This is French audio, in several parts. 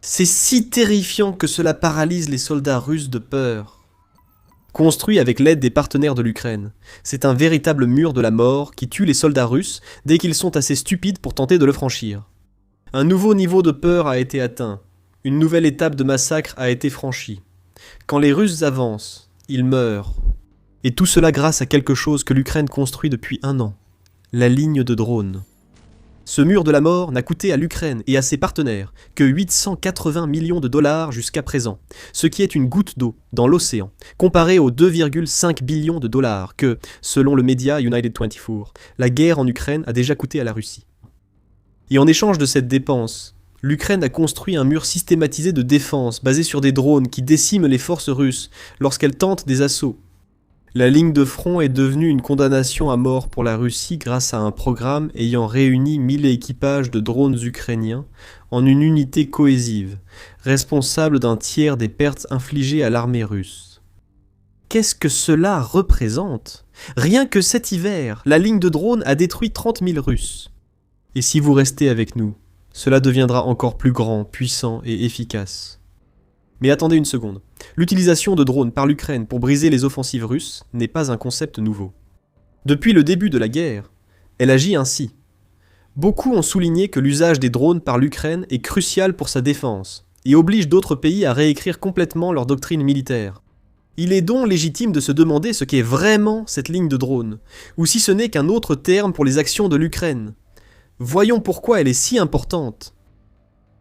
C'est si terrifiant que cela paralyse les soldats russes de peur. Construit avec l'aide des partenaires de l'Ukraine, c'est un véritable mur de la mort qui tue les soldats russes dès qu'ils sont assez stupides pour tenter de le franchir. Un nouveau niveau de peur a été atteint, une nouvelle étape de massacre a été franchie. Quand les Russes avancent, ils meurent. Et tout cela grâce à quelque chose que l'Ukraine construit depuis 1 an, la ligne de drones. Ce mur de la mort n'a coûté à l'Ukraine et à ses partenaires que 880 millions de dollars jusqu'à présent, ce qui est une goutte d'eau dans l'océan, comparé aux 2,5 billions de dollars que, selon le média United 24, la guerre en Ukraine a déjà coûté à la Russie. Et en échange de cette dépense, l'Ukraine a construit un mur systématisé de défense basé sur des drones qui déciment les forces russes lorsqu'elles tentent des assauts. La ligne de front est devenue une condamnation à mort pour la Russie grâce à un programme ayant réuni 1000 équipages de drones ukrainiens en une unité cohésive, responsable d'un tiers des pertes infligées à l'armée russe. Qu'est-ce que cela représente ? Rien que cet hiver, la ligne de drones a détruit 30 000 Russes. Et si vous restez avec nous, cela deviendra encore plus grand, puissant et efficace. Mais attendez une seconde. L'utilisation de drones par l'Ukraine pour briser les offensives russes n'est pas un concept nouveau. Depuis le début de la guerre, elle agit ainsi. Beaucoup ont souligné que l'usage des drones par l'Ukraine est crucial pour sa défense et oblige d'autres pays à réécrire complètement leur doctrine militaire. Il est donc légitime de se demander ce qu'est vraiment cette ligne de drones, ou si ce n'est qu'un autre terme pour les actions de l'Ukraine. Voyons pourquoi elle est si importante.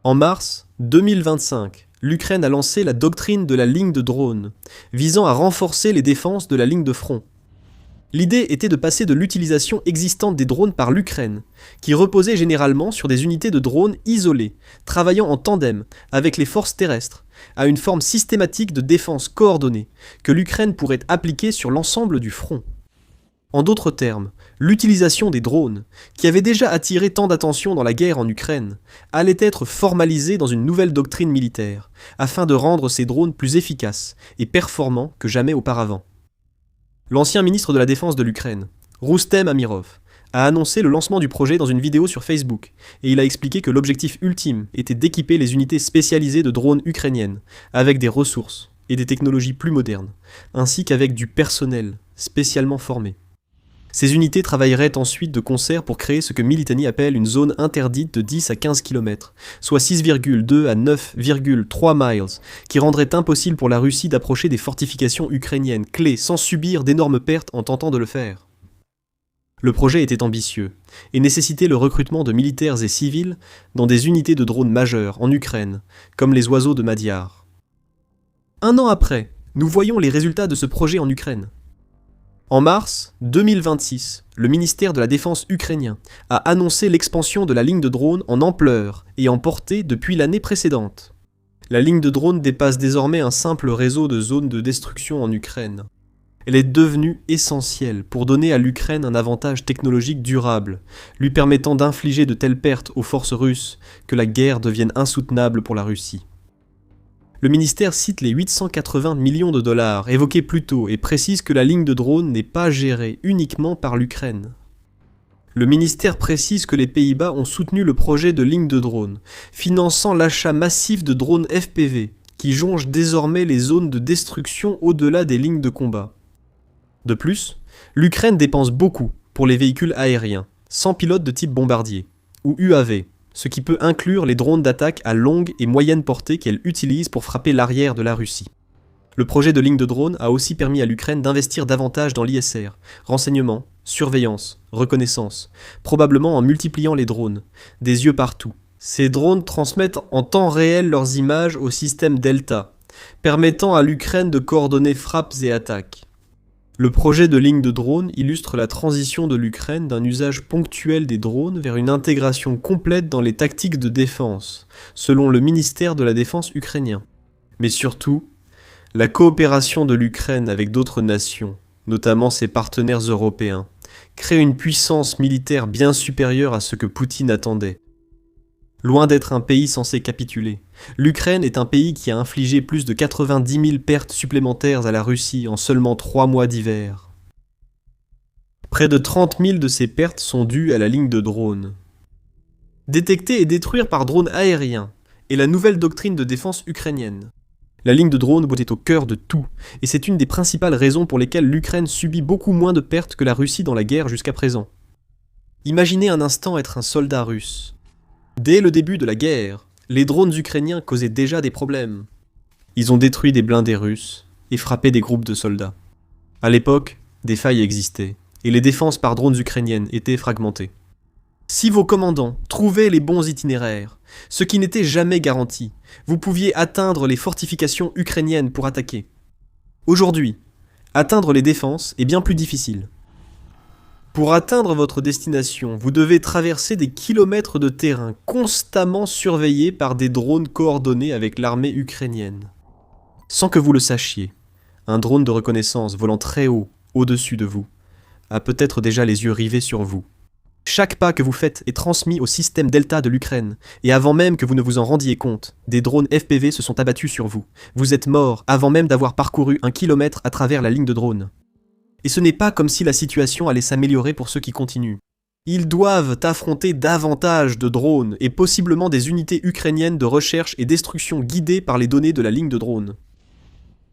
En mars 2025, l'Ukraine a lancé la doctrine de la ligne de drone, visant à renforcer les défenses de la ligne de front. L'idée était de passer de l'utilisation existante des drones par l'Ukraine, qui reposait généralement sur des unités de drones isolées, travaillant en tandem avec les forces terrestres, à une forme systématique de défense coordonnée, que l'Ukraine pourrait appliquer sur l'ensemble du front. En d'autres termes, l'utilisation des drones, qui avait déjà attiré tant d'attention dans la guerre en Ukraine, allait être formalisée dans une nouvelle doctrine militaire, afin de rendre ces drones plus efficaces et performants que jamais auparavant. L'ancien ministre de la Défense de l'Ukraine, Roustem Amirov, a annoncé le lancement du projet dans une vidéo sur Facebook, et il a expliqué que l'objectif ultime était d'équiper les unités spécialisées de drones ukrainiennes, avec des ressources et des technologies plus modernes, ainsi qu'avec du personnel spécialement formé. Ces unités travailleraient ensuite de concert pour créer ce que Militany appelle une zone interdite de 10 à 15 km, soit 6,2 à 9,3 miles, qui rendrait impossible pour la Russie d'approcher des fortifications ukrainiennes clés sans subir d'énormes pertes en tentant de le faire. Le projet était ambitieux, et nécessitait le recrutement de militaires et civils dans des unités de drones majeures en Ukraine, comme les oiseaux de Madiar. 1 an après, nous voyons les résultats de ce projet en Ukraine. En mars 2026, le ministère de la Défense ukrainien a annoncé l'expansion de la ligne de drone en ampleur et en portée depuis l'année précédente. La ligne de drone dépasse désormais un simple réseau de zones de destruction en Ukraine. Elle est devenue essentielle pour donner à l'Ukraine un avantage technologique durable, lui permettant d'infliger de telles pertes aux forces russes que la guerre devienne insoutenable pour la Russie. Le ministère cite les 880 millions de dollars évoqués plus tôt et précise que la ligne de drone n'est pas gérée uniquement par l'Ukraine. Le ministère précise que les Pays-Bas ont soutenu le projet de ligne de drone, finançant l'achat massif de drones FPV, qui jongent désormais les zones de destruction au-delà des lignes de combat. De plus, l'Ukraine dépense beaucoup pour les véhicules aériens, sans pilote de type bombardier, ou UAV, ce qui peut inclure les drones d'attaque à longue et moyenne portée qu'elle utilise pour frapper l'arrière de la Russie. Le projet de ligne de drone a aussi permis à l'Ukraine d'investir davantage dans l'ISR, renseignement, surveillance, reconnaissance, probablement en multipliant les drones, des yeux partout. Ces drones transmettent en temps réel leurs images au système Delta, permettant à l'Ukraine de coordonner frappes et attaques. Le projet de ligne de drone illustre la transition de l'Ukraine d'un usage ponctuel des drones vers une intégration complète dans les tactiques de défense, selon le ministère de la Défense ukrainien. Mais surtout, la coopération de l'Ukraine avec d'autres nations, notamment ses partenaires européens, crée une puissance militaire bien supérieure à ce que Poutine attendait. Loin d'être un pays censé capituler, l'Ukraine est un pays qui a infligé plus de 90 000 pertes supplémentaires à la Russie en seulement 3 mois d'hiver. Près de 30 000 de ces pertes sont dues à la ligne de drone. Détecter et détruire par drone aérien et la nouvelle doctrine de défense ukrainienne. La ligne de drone est au cœur de tout, et c'est une des principales raisons pour lesquelles l'Ukraine subit beaucoup moins de pertes que la Russie dans la guerre jusqu'à présent. Imaginez un instant être un soldat russe. Dès le début de la guerre, les drones ukrainiens causaient déjà des problèmes. Ils ont détruit des blindés russes et frappé des groupes de soldats. À l'époque, des failles existaient, et les défenses par drones ukrainiennes étaient fragmentées. Si vos commandants trouvaient les bons itinéraires, ce qui n'était jamais garanti, vous pouviez atteindre les fortifications ukrainiennes pour attaquer. Aujourd'hui, atteindre les défenses est bien plus difficile. Pour atteindre votre destination, vous devez traverser des kilomètres de terrain constamment surveillés par des drones coordonnés avec l'armée ukrainienne. Sans que vous le sachiez, un drone de reconnaissance volant très haut, au-dessus de vous, a peut-être déjà les yeux rivés sur vous. Chaque pas que vous faites est transmis au système Delta de l'Ukraine, et avant même que vous ne vous en rendiez compte, des drones FPV se sont abattus sur vous. Vous êtes mort avant même d'avoir parcouru 1 kilomètre à travers la ligne de drone. Et ce n'est pas comme si la situation allait s'améliorer pour ceux qui continuent. Ils doivent affronter davantage de drones et possiblement des unités ukrainiennes de recherche et destruction guidées par les données de la ligne de drone.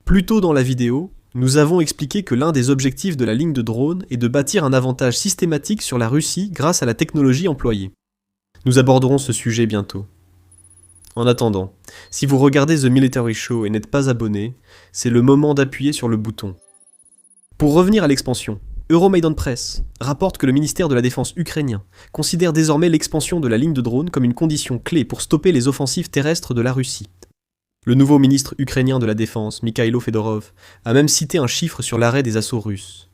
Plus tôt dans la vidéo, nous avons expliqué que l'un des objectifs de la ligne de drone est de bâtir un avantage systématique sur la Russie grâce à la technologie employée. Nous aborderons ce sujet bientôt. En attendant, si vous regardez The Military Show et n'êtes pas abonné, c'est le moment d'appuyer sur le bouton. Pour revenir à l'expansion, Euromaidan Press rapporte que le ministère de la Défense ukrainien considère désormais l'expansion de la ligne de drone comme une condition clé pour stopper les offensives terrestres de la Russie. Le nouveau ministre ukrainien de la Défense, Mikhailo Fedorov, a même cité un chiffre sur l'arrêt des assauts russes.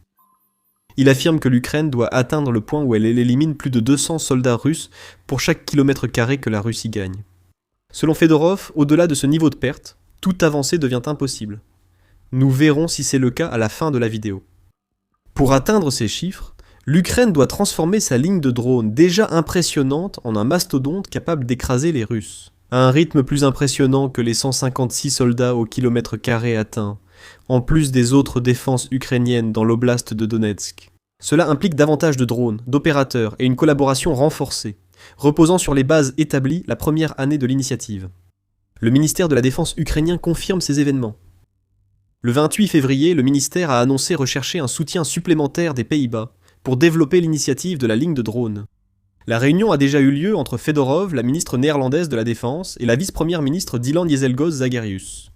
Il affirme que l'Ukraine doit atteindre le point où elle élimine plus de 200 soldats russes pour chaque kilomètre carré que la Russie gagne. Selon Fedorov, au-delà de ce niveau de perte, toute avancée devient impossible. Nous verrons si c'est le cas à la fin de la vidéo. Pour atteindre ces chiffres, l'Ukraine doit transformer sa ligne de drone déjà impressionnante en un mastodonte capable d'écraser les Russes. À un rythme plus impressionnant que les 156 soldats au kilomètre carré atteints, en plus des autres défenses ukrainiennes dans l'oblast de Donetsk. Cela implique davantage de drones, d'opérateurs et une collaboration renforcée, reposant sur les bases établies la première année de l'initiative. Le ministère de la Défense ukrainien confirme ces événements. Le 28 février, le ministère a annoncé rechercher un soutien supplémentaire des Pays-Bas pour développer l'initiative de la ligne de drone. La réunion a déjà eu lieu entre Fedorov, la ministre néerlandaise de la Défense, et la vice-première ministre Dylan Jezelgoz-Zagarius.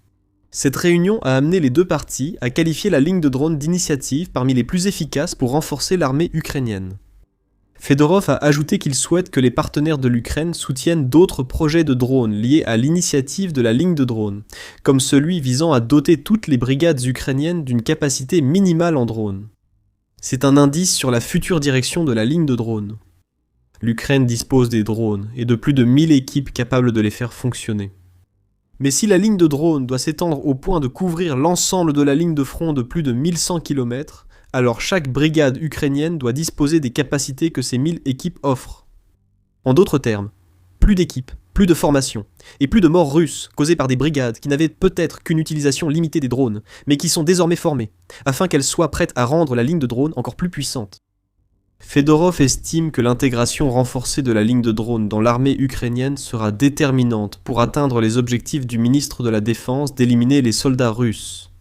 Cette réunion a amené les deux parties à qualifier la ligne de drone d'initiative parmi les plus efficaces pour renforcer l'armée ukrainienne. Fedorov a ajouté qu'il souhaite que les partenaires de l'Ukraine soutiennent d'autres projets de drones liés à l'initiative de la ligne de drone, comme celui visant à doter toutes les brigades ukrainiennes d'une capacité minimale en drones. C'est un indice sur la future direction de la ligne de drone. L'Ukraine dispose des drones et de plus de 1000 équipes capables de les faire fonctionner. Mais si la ligne de drone doit s'étendre au point de couvrir l'ensemble de la ligne de front de plus de 1100 km, alors chaque brigade ukrainienne doit disposer des capacités que ces 1000 équipes offrent. En d'autres termes, plus d'équipes, plus de formations, et plus de morts russes causées par des brigades qui n'avaient peut-être qu'une utilisation limitée des drones, mais qui sont désormais formées, afin qu'elles soient prêtes à rendre la ligne de drone encore plus puissante. Fedorov estime que l'intégration renforcée de la ligne de drone dans l'armée ukrainienne sera déterminante pour atteindre les objectifs du ministre de la Défense d'éliminer les soldats russes.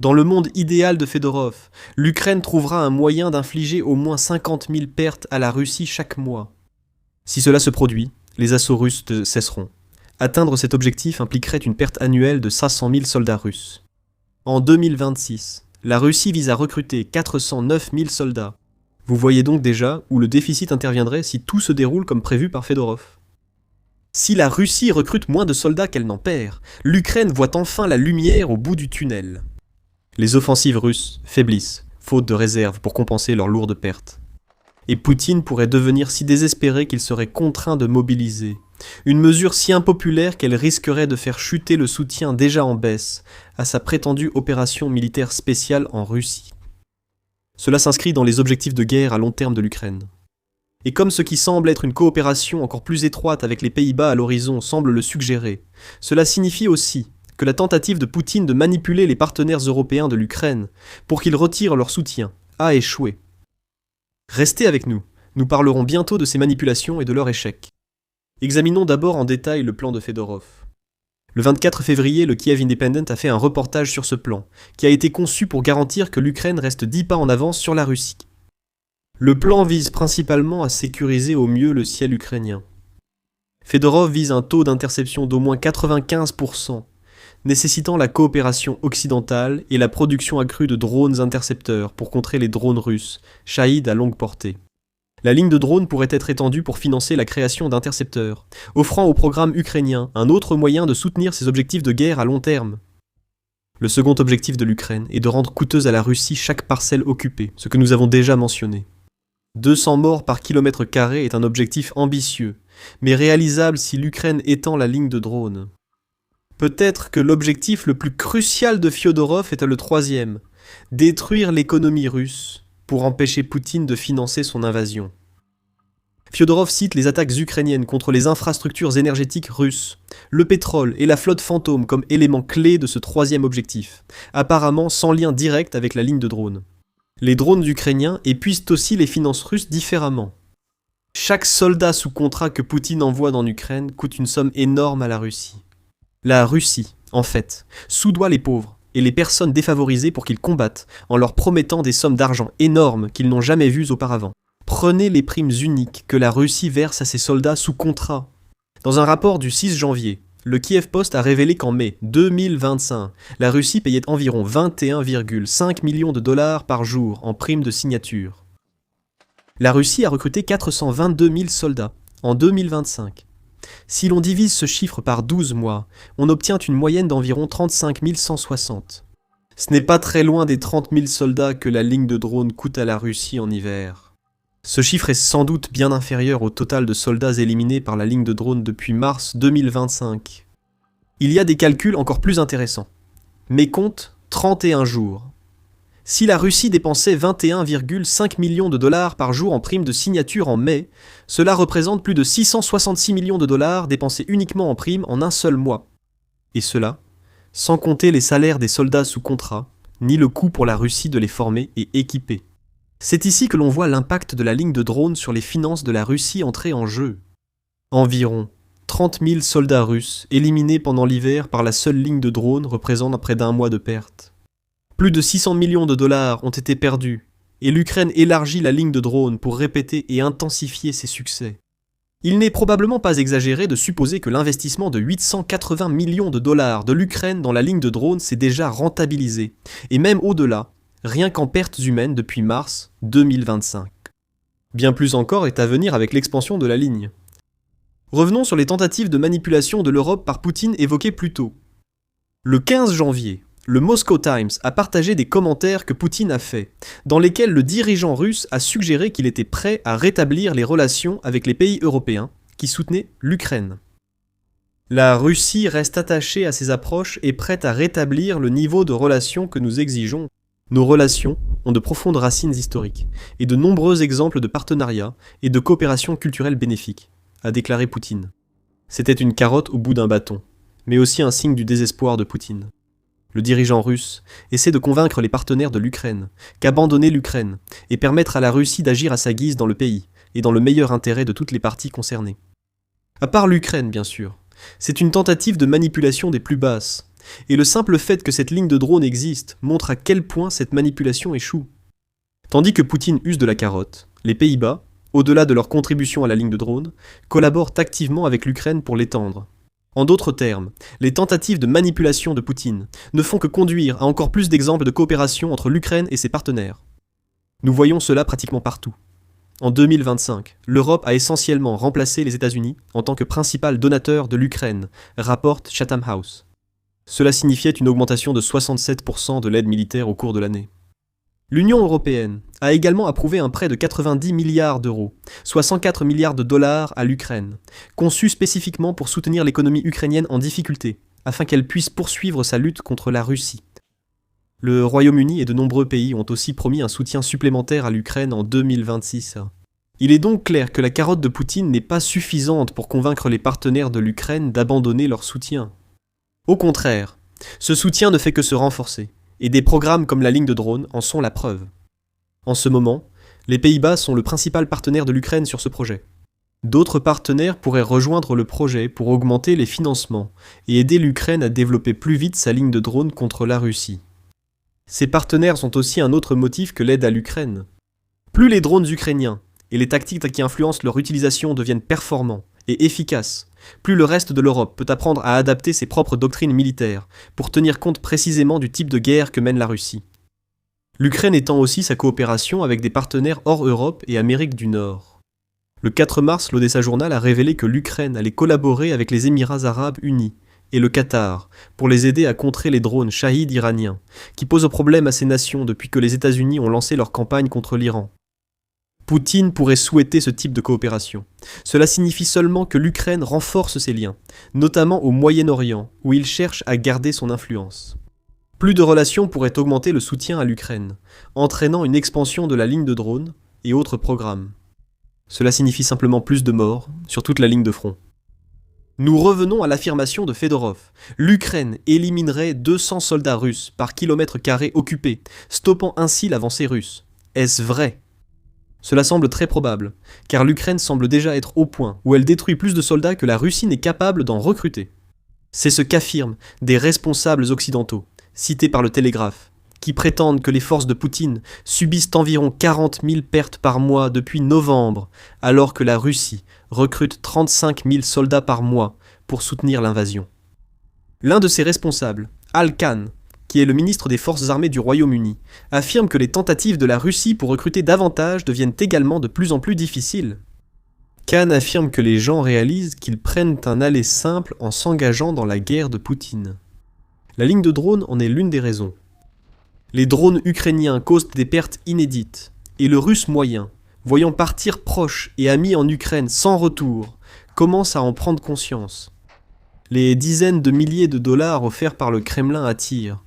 Dans le monde idéal de Fedorov, l'Ukraine trouvera un moyen d'infliger au moins 50 000 pertes à la Russie chaque mois. Si cela se produit, les assauts russes cesseront. Atteindre cet objectif impliquerait une perte annuelle de 500 000 soldats russes. En 2026, la Russie vise à recruter 409 000 soldats. Vous voyez donc déjà où le déficit interviendrait si tout se déroule comme prévu par Fedorov. Si la Russie recrute moins de soldats qu'elle n'en perd, l'Ukraine voit enfin la lumière au bout du tunnel. Les offensives russes faiblissent, faute de réserves pour compenser leurs lourdes pertes. Et Poutine pourrait devenir si désespéré qu'il serait contraint de mobiliser. Une mesure si impopulaire qu'elle risquerait de faire chuter le soutien déjà en baisse à sa prétendue opération militaire spéciale en Russie. Cela s'inscrit dans les objectifs de guerre à long terme de l'Ukraine. Et comme ce qui semble être une coopération encore plus étroite avec les Pays-Bas à l'horizon semble le suggérer, cela signifie aussi que la tentative de Poutine de manipuler les partenaires européens de l'Ukraine pour qu'ils retirent leur soutien a échoué. Restez avec nous, nous parlerons bientôt de ces manipulations et de leur échec. Examinons d'abord en détail le plan de Fedorov. Le 24 février, le Kiev Independent a fait un reportage sur ce plan, qui a été conçu pour garantir que l'Ukraine reste 10 pas en avance sur la Russie. Le plan vise principalement à sécuriser au mieux le ciel ukrainien. Fedorov vise un taux d'interception d'au moins 95%, nécessitant la coopération occidentale et la production accrue de drones intercepteurs pour contrer les drones russes, Shahed à longue portée. La ligne de drones pourrait être étendue pour financer la création d'intercepteurs, offrant au programme ukrainien un autre moyen de soutenir ses objectifs de guerre à long terme. Le second objectif de l'Ukraine est de rendre coûteuse à la Russie chaque parcelle occupée, ce que nous avons déjà mentionné. 200 morts par kilomètre carré est un objectif ambitieux, mais réalisable si l'Ukraine étend la ligne de drones. Peut-être que l'objectif le plus crucial de Fyodorov était le troisième, détruire l'économie russe, pour empêcher Poutine de financer son invasion. Fyodorov cite les attaques ukrainiennes contre les infrastructures énergétiques russes, le pétrole et la flotte fantôme comme éléments clés de ce troisième objectif, apparemment sans lien direct avec la ligne de drones. Les drones ukrainiens épuisent aussi les finances russes différemment. Chaque soldat sous contrat que Poutine envoie dans l'Ukraine coûte une somme énorme à la Russie. La Russie, en fait, soudoie les pauvres et les personnes défavorisées pour qu'ils combattent, en leur promettant des sommes d'argent énormes qu'ils n'ont jamais vues auparavant. Prenez les primes uniques que la Russie verse à ses soldats sous contrat. Dans un rapport du 6 janvier, le Kiev Post a révélé qu'en mai 2025, la Russie payait environ 21,5 millions de dollars par jour en primes de signature. La Russie a recruté 422 000 soldats en 2025. Si l'on divise ce chiffre par 12 mois, on obtient une moyenne d'environ 35 160. Ce n'est pas très loin des 30 000 soldats que la ligne de drones coûte à la Russie en hiver. Ce chiffre est sans doute bien inférieur au total de soldats éliminés par la ligne de drones depuis mars 2025. Il y a des calculs encore plus intéressants. Mais compte 31 jours. Si la Russie dépensait 21,5 millions de dollars par jour en primes de signature en mai, cela représente plus de 666 millions de dollars dépensés uniquement en primes en un seul mois. Et cela, sans compter les salaires des soldats sous contrat, ni le coût pour la Russie de les former et équiper. C'est ici que l'on voit l'impact de la ligne de drones sur les finances de la Russie entrer en jeu. Environ 30 000 soldats russes éliminés pendant l'hiver par la seule ligne de drones représentent près d'un mois de pertes. Plus de 600 millions de dollars ont été perdus, et l'Ukraine élargit la ligne de drones pour répéter et intensifier ses succès. Il n'est probablement pas exagéré de supposer que l'investissement de 880 millions de dollars de l'Ukraine dans la ligne de drones s'est déjà rentabilisé, et même au-delà, rien qu'en pertes humaines depuis mars 2025. Bien plus encore est à venir avec l'expansion de la ligne. Revenons sur les tentatives de manipulation de l'Europe par Poutine évoquées plus tôt. Le 15 janvier, le Moscow Times a partagé des commentaires que Poutine a faits, dans lesquels le dirigeant russe a suggéré qu'il était prêt à rétablir les relations avec les pays européens qui soutenaient l'Ukraine. La Russie reste attachée à ces approches et prête à rétablir le niveau de relations que nous exigeons. Nos relations ont de profondes racines historiques et de nombreux exemples de partenariats et de coopération culturelle bénéfiques, a déclaré Poutine. C'était une carotte au bout d'un bâton, mais aussi un signe du désespoir de Poutine. Le dirigeant russe essaie de convaincre les partenaires de l'Ukraine qu'abandonner l'Ukraine et permettre à la Russie d'agir à sa guise dans le pays et dans le meilleur intérêt de toutes les parties concernées. À part l'Ukraine, bien sûr, c'est une tentative de manipulation des plus basses, et le simple fait que cette ligne de drone existe montre à quel point cette manipulation échoue. Tandis que Poutine use de la carotte, les Pays-Bas, au-delà de leur contribution à la ligne de drone, collaborent activement avec l'Ukraine pour l'étendre. En d'autres termes, les tentatives de manipulation de Poutine ne font que conduire à encore plus d'exemples de coopération entre l'Ukraine et ses partenaires. Nous voyons cela pratiquement partout. En 2025, l'Europe a essentiellement remplacé les États-Unis en tant que principal donateur de l'Ukraine, rapporte Chatham House. Cela signifiait une augmentation de 67% de l'aide militaire au cours de l'année. L'Union européenne a également approuvé un prêt de 90 milliards d'euros, soit 104 milliards de dollars à l'Ukraine, conçu spécifiquement pour soutenir l'économie ukrainienne en difficulté, afin qu'elle puisse poursuivre sa lutte contre la Russie. Le Royaume-Uni et de nombreux pays ont aussi promis un soutien supplémentaire à l'Ukraine en 2026. Il est donc clair que la carotte de Poutine n'est pas suffisante pour convaincre les partenaires de l'Ukraine d'abandonner leur soutien. Au contraire, ce soutien ne fait que se renforcer. Et des programmes comme la ligne de drone en sont la preuve. En ce moment, les Pays-Bas sont le principal partenaire de l'Ukraine sur ce projet. D'autres partenaires pourraient rejoindre le projet pour augmenter les financements et aider l'Ukraine à développer plus vite sa ligne de drones contre la Russie. Ces partenaires ont aussi un autre motif que l'aide à l'Ukraine. Plus les drones ukrainiens et les tactiques qui influencent leur utilisation deviennent performants et efficaces, plus le reste de l'Europe peut apprendre à adapter ses propres doctrines militaires pour tenir compte précisément du type de guerre que mène la Russie. L'Ukraine étend aussi sa coopération avec des partenaires hors Europe et Amérique du Nord. Le 4 mars, l'Odessa Journal a révélé que l'Ukraine allait collaborer avec les Émirats arabes unis et le Qatar pour les aider à contrer les drones Shahid iraniens, qui posent problème à ces nations depuis que les États-Unis ont lancé leur campagne contre l'Iran. Poutine pourrait souhaiter ce type de coopération. Cela signifie seulement que l'Ukraine renforce ses liens, notamment au Moyen-Orient, où il cherche à garder son influence. Plus de relations pourraient augmenter le soutien à l'Ukraine, entraînant une expansion de la ligne de drones et autres programmes. Cela signifie simplement plus de morts sur toute la ligne de front. Nous revenons à l'affirmation de Fedorov. L'Ukraine éliminerait 200 soldats russes par kilomètre carré occupé, stoppant ainsi l'avancée russe. Est-ce vrai ? Cela semble très probable, car l'Ukraine semble déjà être au point où elle détruit plus de soldats que la Russie n'est capable d'en recruter. C'est ce qu'affirment des responsables occidentaux, cités par le Télégraphe, qui prétendent que les forces de Poutine subissent environ 40 000 pertes par mois depuis novembre, alors que la Russie recrute 35 000 soldats par mois pour soutenir l'invasion. L'un de ces responsables, Al Khan, qui est le ministre des Forces armées du Royaume-Uni, affirme que les tentatives de la Russie pour recruter davantage deviennent également de plus en plus difficiles. Khan affirme que les gens réalisent qu'ils prennent un aller simple en s'engageant dans la guerre de Poutine. La ligne de drones en est l'une des raisons. Les drones ukrainiens causent des pertes inédites, et le russe moyen, voyant partir proches et amis en Ukraine sans retour, commence à en prendre conscience. Les dizaines de milliers de dollars offerts par le Kremlin attirent,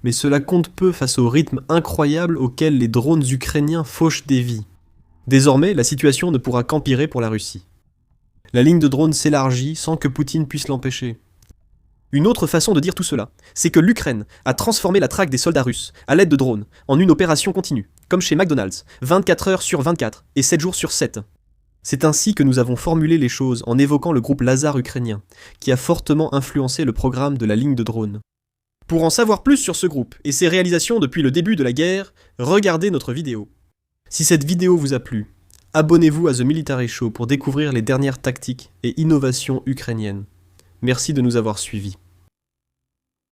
mais cela compte peu face au rythme incroyable auquel les drones ukrainiens fauchent des vies. Désormais, la situation ne pourra qu'empirer pour la Russie. La ligne de drones s'élargit sans que Poutine puisse l'empêcher. Une autre façon de dire tout cela, c'est que l'Ukraine a transformé la traque des soldats russes, à l'aide de drones, en une opération continue, comme chez McDonald's, 24 heures sur 24 et 7 jours sur 7. C'est ainsi que nous avons formulé les choses en évoquant le groupe Lazar ukrainien, qui a fortement influencé le programme de la ligne de drones. Pour en savoir plus sur ce groupe et ses réalisations depuis le début de la guerre, regardez notre vidéo. Si cette vidéo vous a plu, abonnez-vous à The Military Show pour découvrir les dernières tactiques et innovations ukrainiennes. Merci de nous avoir suivis.